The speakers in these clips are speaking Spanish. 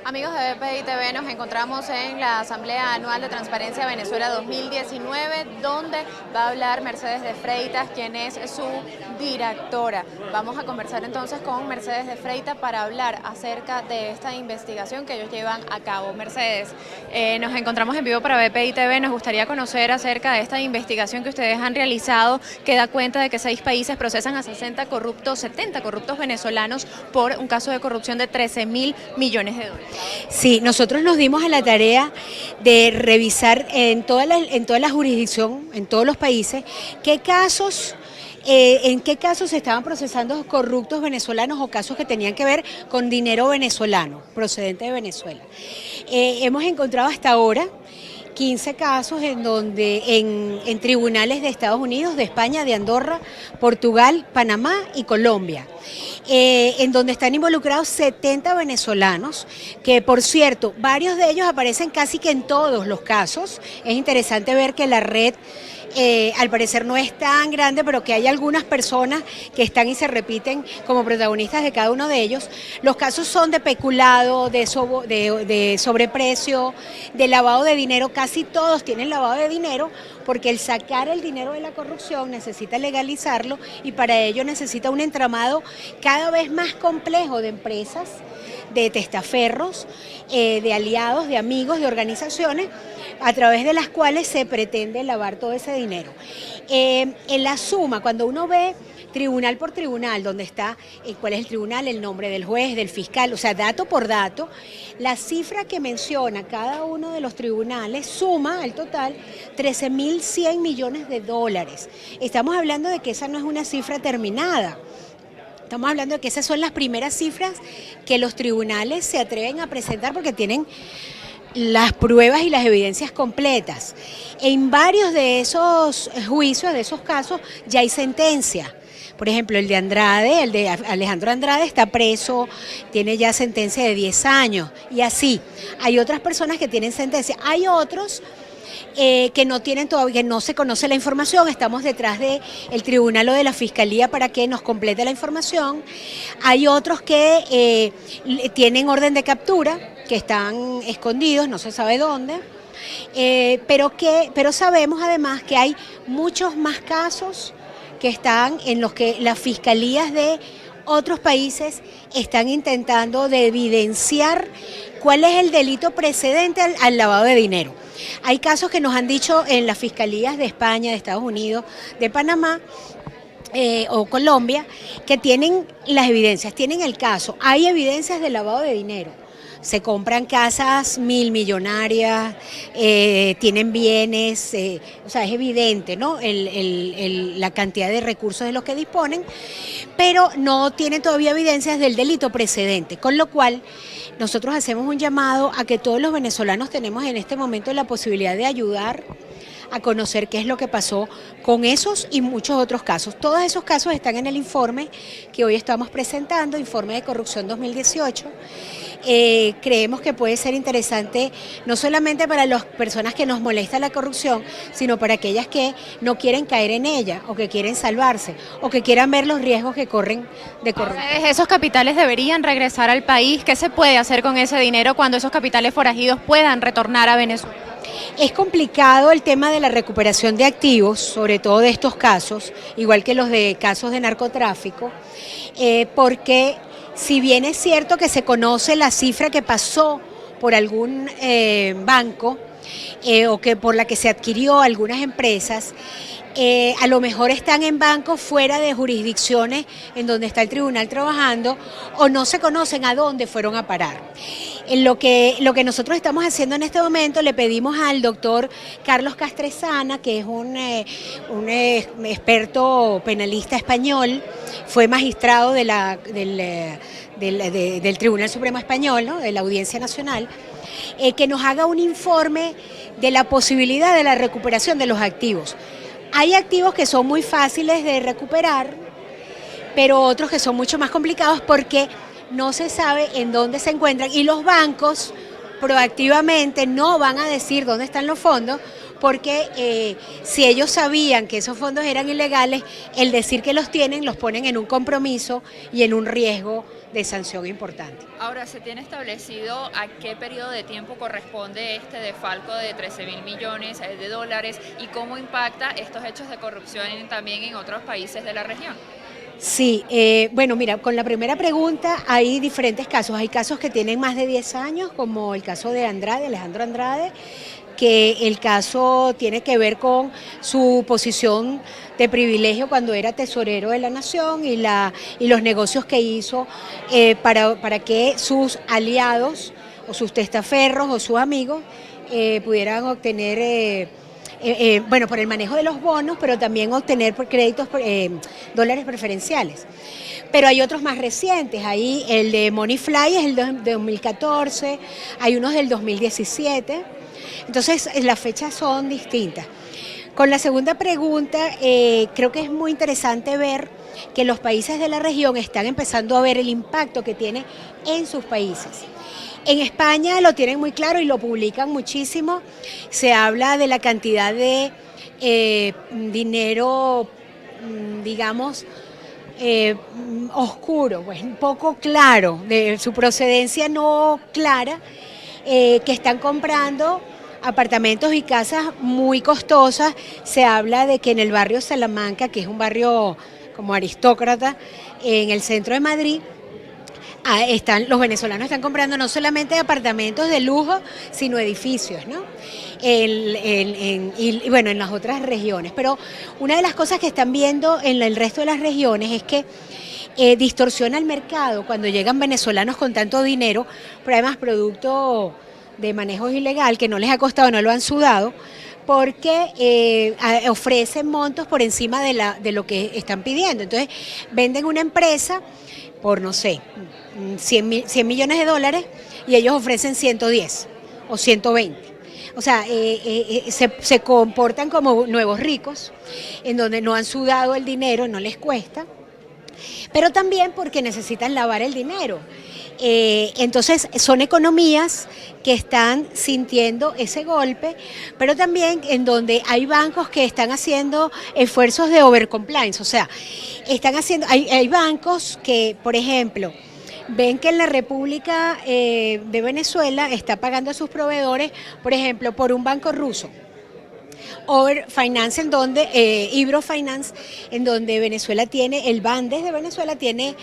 Amigos de BPI TV, nos encontramos en la Asamblea Anual de Transparencia Venezuela 2019, donde va a hablar Mercedes de Freitas, quien es su directora. Vamos a conversar entonces con Mercedes de Freitas para hablar acerca de esta investigación que ellos llevan a cabo. Mercedes, nos encontramos en vivo para BPI TV, nos gustaría conocer acerca de esta investigación que ustedes han realizado, que da cuenta de que 6 países procesan a 70 corruptos venezolanos por un caso de corrupción de 13.000 millones de dólares. Sí, nosotros nos dimos a la tarea de revisar en toda la jurisdicción, en todos los países, en qué casos se estaban procesando corruptos venezolanos o casos que tenían que ver con dinero venezolano, procedente de Venezuela. Hemos encontrado hasta ahora 15 casos en tribunales de Estados Unidos, de España, de Andorra, Portugal, Panamá y Colombia, en donde están involucrados 70 venezolanos, que por cierto, varios de ellos aparecen casi que en todos los casos. Es interesante ver que la red al parecer no es tan grande, pero que hay algunas personas que están y se repiten como protagonistas de cada uno de ellos. Los casos son de peculado, de sobreprecio, de lavado de dinero. Casi todos tienen lavado de dinero, porque el sacar el dinero de la corrupción necesita legalizarlo, y para ello necesita un entramado cada vez más complejo de empresas, de testaferros, de aliados, de amigos, de organizaciones, a través de las cuales se pretende lavar todo ese dinero. En la suma, cuando uno ve tribunal por tribunal, donde está cuál es el tribunal, el nombre del juez, del fiscal, o sea, dato por dato, la cifra que menciona cada uno de los tribunales suma al total 13.100 millones de dólares. Estamos hablando de que esa no es una cifra terminada. Estamos hablando de que esas son las primeras cifras que los tribunales se atreven a presentar, porque tienen las pruebas y las evidencias completas. En varios de esos juicios, de esos casos, ya hay sentencia. Por ejemplo, el de Andrade, el de Alejandro Andrade, está preso, tiene ya sentencia de 10 años, y así. Hay otras personas que tienen sentencia. Hay otros que no tienen todavía, que no se conoce la información. Estamos detrás del tribunal o de la fiscalía para que nos complete la información. Hay otros que tienen orden de captura, que están escondidos, no se sabe dónde, pero sabemos además que hay muchos más casos que están en los que las fiscalías de otros países están intentando de evidenciar cuál es el delito precedente al lavado de dinero. Hay casos que nos han dicho en las fiscalías de España, de Estados Unidos, de Panamá o Colombia, que tienen las evidencias, tienen el caso. Hay evidencias de lavado de dinero. Se compran casas millonarias, tienen bienes, o sea, es evidente, ¿no? La cantidad de recursos de los que disponen, pero no tienen todavía evidencias del delito precedente, con lo cual nosotros hacemos un llamado a que todos los venezolanos tenemos en este momento la posibilidad de ayudar a conocer qué es lo que pasó con esos y muchos otros casos. Todos esos casos están en el informe que hoy estamos presentando, informe de corrupción 2018. Creemos que puede ser interesante no solamente para las personas que nos molesta la corrupción, sino para aquellas que no quieren caer en ella, o que quieren salvarse, o que quieran ver los riesgos que corren de corrupción. ¿Esos capitales deberían regresar al país? ¿Qué se puede hacer con ese dinero cuando esos capitales forajidos puedan retornar a Venezuela? Es complicado el tema de la recuperación de activos, sobre todo de estos casos, igual que los de casos de narcotráfico, porque si bien es cierto que se conoce la cifra que pasó por algún banco o que por la que se adquirió algunas empresas, a lo mejor están en bancos fuera de jurisdicciones en donde está el tribunal trabajando, o no se conocen a dónde fueron a parar. En lo que nosotros estamos haciendo en este momento, le pedimos al doctor Carlos Castresana, que es un experto penalista español, fue magistrado del Tribunal Supremo Español, ¿no?, de la Audiencia Nacional, que nos haga un informe de la posibilidad de la recuperación de los activos. Hay activos que son muy fáciles de recuperar, pero otros que son mucho más complicados porque no se sabe en dónde se encuentran, y los bancos proactivamente no van a decir dónde están los fondos, porque si ellos sabían que esos fondos eran ilegales, el decir que los tienen los ponen en un compromiso y en un riesgo de sanción importante. Ahora, ¿se tiene establecido a qué periodo de tiempo corresponde este desfalco de 13.000 millones de dólares y cómo impacta estos hechos de corrupción también en otros países de la región? Sí, bueno, mira, con la primera pregunta hay diferentes casos. Hay casos que tienen más de 10 años, como el caso de Alejandro Andrade, que el caso tiene que ver con su posición de privilegio cuando era tesorero de la nación y los negocios que hizo para que sus aliados o sus testaferros o sus amigos pudieran obtener bueno, por el manejo de los bonos, pero también obtener por créditos, dólares preferenciales. Pero hay otros más recientes, ahí el de Moneyfly es el de 2014, hay unos del 2017, entonces las fechas son distintas. Con la segunda pregunta, creo que es muy interesante ver que los países de la región están empezando a ver el impacto que tiene en sus países. En España lo tienen muy claro y lo publican muchísimo. Se habla de la cantidad de dinero, digamos, oscuro, pues un poco claro, de su procedencia no clara, que están comprando apartamentos y casas muy costosas. Se habla de que en el barrio Salamanca, que es un barrio como aristócrata, en el centro de Madrid, los venezolanos están comprando no solamente apartamentos de lujo, sino edificios, ¿no? Y bueno, en las otras regiones. Pero una de las cosas que están viendo en el resto de las regiones es que distorsiona el mercado cuando llegan venezolanos con tanto dinero, pero además producto de manejo ilegal que no les ha costado, no lo han sudado, porque ofrecen montos por encima de lo que están pidiendo. Entonces venden una empresa por, no sé, 100 millones de dólares y ellos ofrecen 110 o 120. O sea, se comportan como nuevos ricos, en donde no han sudado el dinero, no les cuesta, pero también porque necesitan lavar el dinero. Entonces son economías que están sintiendo ese golpe, pero también en donde hay bancos que están haciendo esfuerzos de overcompliance, o sea, hay bancos que, por ejemplo, ven que en la República de Venezuela está pagando a sus proveedores, por ejemplo, por un banco ruso. Over Finance, Ibro Finance, en donde Venezuela tiene, el Bandes de Venezuela tiene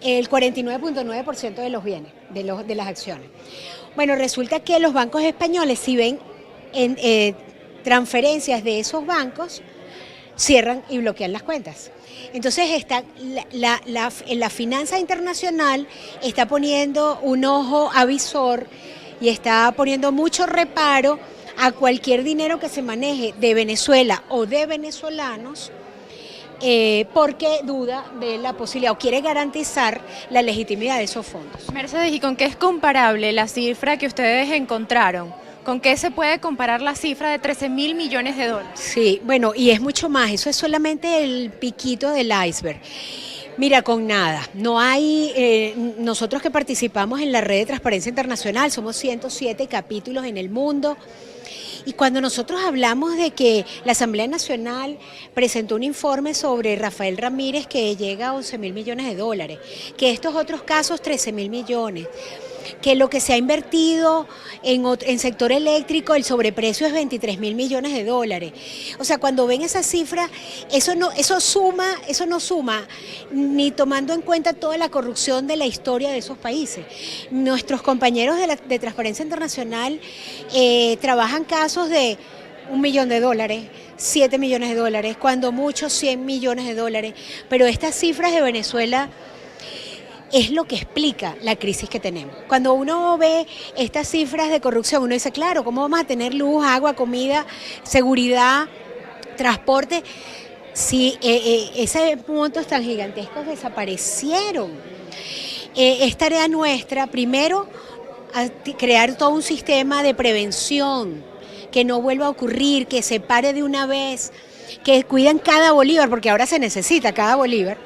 el 49.9% de los bienes, de las acciones. Bueno, resulta que los bancos españoles, si ven transferencias de esos bancos, cierran y bloquean las cuentas. Entonces la finanza internacional está poniendo un ojo avisor y está poniendo mucho reparo a cualquier dinero que se maneje de Venezuela o de venezolanos, porque duda de la posibilidad o quiere garantizar la legitimidad de esos fondos. Mercedes, ¿y con qué es comparable la cifra que ustedes encontraron? ¿Con qué se puede comparar la cifra de 13.000 millones de dólares? Sí, bueno, y es mucho más, eso es solamente el piquito del iceberg. Mira, con nada, no hay, nosotros que participamos en la red de Transparencia Internacional, somos 107 capítulos en el mundo, y cuando nosotros hablamos de que la Asamblea Nacional presentó un informe sobre Rafael Ramírez que llega a 11.000 millones de dólares, que estos otros casos 13.000 millones, que lo que se ha invertido en sector eléctrico, el sobreprecio es 23.000 millones de dólares. O sea, cuando ven esa cifra, eso no suma ni tomando en cuenta toda la corrupción de la historia de esos países. Nuestros compañeros de Transparencia Internacional trabajan casos de 1 millón de dólares, 7 millones de dólares, cuando mucho 100 millones de dólares, pero estas cifras de Venezuela es lo que explica la crisis que tenemos. Cuando uno ve estas cifras de corrupción, uno dice, claro, ¿cómo vamos a tener luz, agua, comida, seguridad, transporte, si esos montos tan gigantescos desaparecieron? Es tarea nuestra, primero, crear todo un sistema de prevención, que no vuelva a ocurrir, que se pare de una vez, que cuiden cada bolívar, porque ahora se necesita cada bolívar,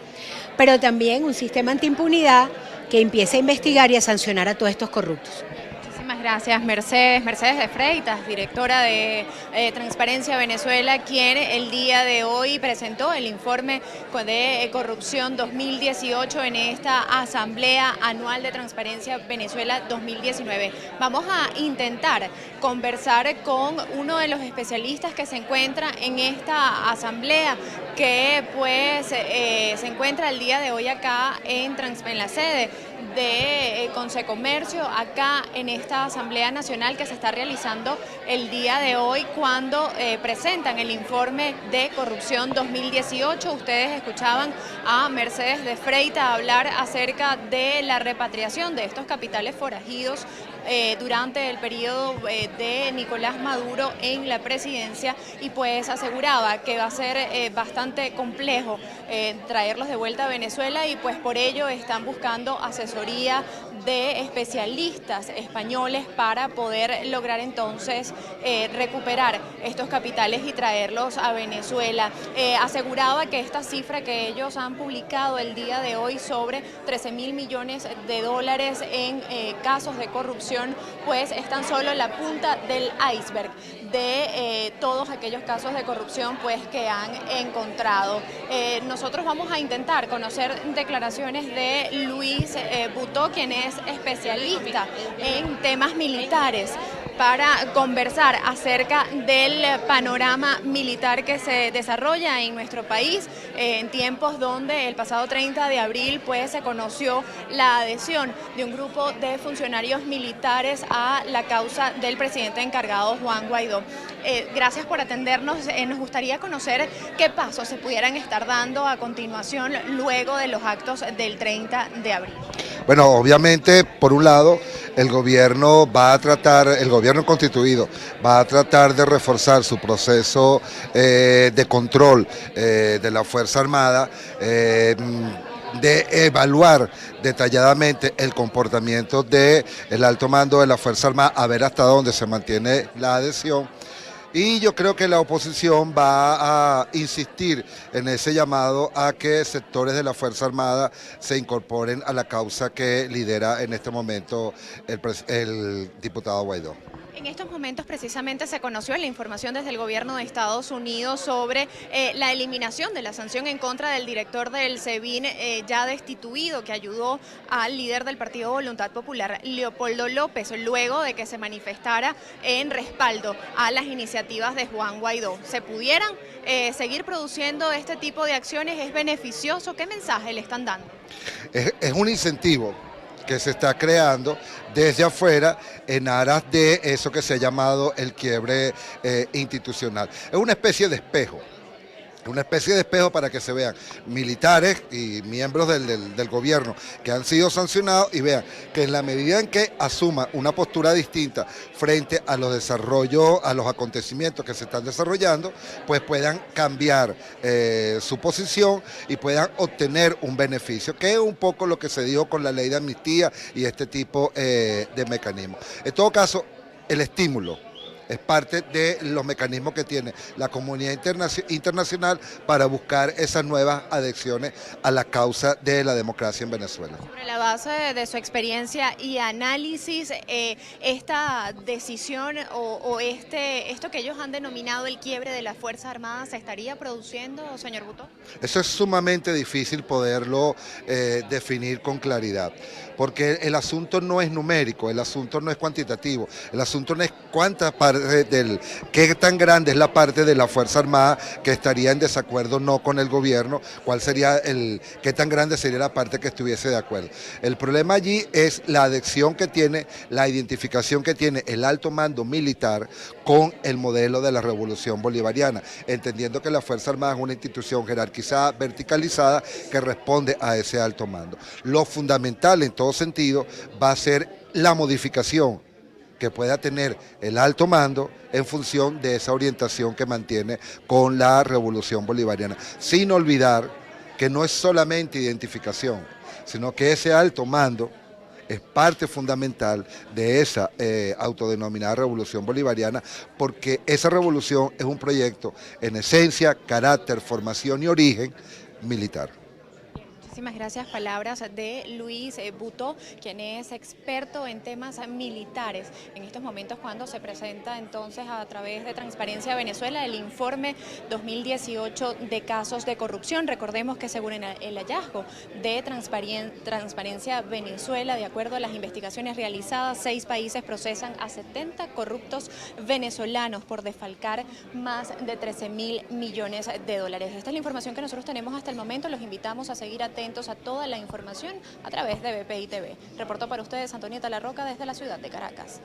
pero también un sistema antiimpunidad que empiece a investigar y a sancionar a todos estos corruptos. Muchísimas Gracias, Mercedes. Mercedes de Freitas, directora de Transparencia Venezuela, quien el día de hoy presentó el informe de corrupción 2018 en esta Asamblea Anual de Transparencia Venezuela 2019. Vamos a intentar conversar con uno de los especialistas que se encuentra en esta asamblea, que pues se encuentra el día de hoy acá en la sede de Consecomercio, acá en esta Asamblea Nacional que se está realizando el día de hoy, cuando presentan el informe de corrupción 2018. Ustedes escuchaban a Mercedes de Freitas hablar acerca de la repatriación de estos capitales forajidos durante el periodo de Nicolás Maduro en la presidencia, y pues aseguraba que va a ser bastante complejo traerlos de vuelta a Venezuela, y pues por ello están buscando asesoría de especialistas españoles para poder lograr entonces recuperar estos capitales y traerlos a Venezuela. Aseguraba que esta cifra que ellos han publicado el día de hoy sobre 13.000 millones de dólares en casos de corrupción, pues es tan solo la punta del iceberg de todos aquellos casos de corrupción pues que han encontrado. Nosotros vamos a intentar conocer declaraciones de Luis Butó, quien es especialista en temas militares, para conversar acerca del panorama militar que se desarrolla en nuestro país en tiempos donde el pasado 30 de abril pues se conoció la adhesión de un grupo de funcionarios militares a la causa del presidente encargado Juan Guaidó. Gracias por atendernos. Nos gustaría conocer qué pasos se pudieran estar dando a continuación luego de los actos del 30 de abril. Bueno, obviamente, por un lado, el gobierno constituido va a tratar de reforzar su proceso de control de la Fuerza Armada, de evaluar detalladamente el comportamiento del alto mando de la Fuerza Armada, a ver hasta dónde se mantiene la adhesión. Y yo creo que la oposición va a insistir en ese llamado a que sectores de la Fuerza Armada se incorporen a la causa que lidera en este momento el diputado Guaidó. En estos momentos precisamente se conoció la información desde el gobierno de Estados Unidos sobre la eliminación de la sanción en contra del director del SEBIN ya destituido, que ayudó al líder del Partido Voluntad Popular, Leopoldo López, luego de que se manifestara en respaldo a las iniciativas de Juan Guaidó. ¿Se pudieran seguir produciendo este tipo de acciones? ¿Es beneficioso? ¿Qué mensaje le están dando? Es un incentivo que se está creando desde afuera en aras de eso que se ha llamado el quiebre institucional. Es una especie de espejo. Para que se vean militares y miembros del gobierno que han sido sancionados y vean que en la medida en que asuman una postura distinta frente a los desarrollos, a los acontecimientos que se están desarrollando, pues puedan cambiar su posición y puedan obtener un beneficio, que es un poco lo que se dijo con la ley de amnistía y este tipo de mecanismos. En todo caso, el estímulo es parte de los mecanismos que tiene la comunidad internacional para buscar esas nuevas adhesiones a la causa de la democracia en Venezuela. Sobre la base de su experiencia y análisis, esta decisión esto que ellos han denominado el quiebre de las Fuerzas Armadas, ¿se estaría produciendo, señor Butó? Eso es sumamente difícil poderlo definir con claridad, porque el asunto no es numérico, el asunto no es cuantitativo, el asunto no es qué tan grande es la parte de la Fuerza Armada que estaría en desacuerdo no con el gobierno, qué tan grande sería la parte que estuviese de acuerdo. El problema allí es la adhesión que tiene, la identificación que tiene el alto mando militar con el modelo de la revolución bolivariana, entendiendo que la Fuerza Armada es una institución jerarquizada, verticalizada, que responde a ese alto mando. Lo fundamental en todo sentido va a ser la modificación que pueda tener el alto mando en función de esa orientación que mantiene con la revolución bolivariana, sin olvidar que no es solamente identificación, sino que ese alto mando es parte fundamental de esa autodenominada revolución bolivariana, porque esa revolución es un proyecto en esencia, carácter, formación y origen militar. Muchísimas gracias. Palabras de Luis Butó, quien es experto en temas militares. En estos momentos cuando se presenta entonces a través de Transparencia Venezuela el informe 2018 de casos de corrupción. Recordemos que según el hallazgo de Transparencia Venezuela, de acuerdo a las investigaciones realizadas, 6 países procesan a 70 corruptos venezolanos por defalcar más de 13.000 millones de dólares. Esta es la información que nosotros tenemos hasta el momento. Los invitamos a seguir atentos a toda la información a través de BPI TV. Reportó para ustedes Antonieta La Roca desde la ciudad de Caracas.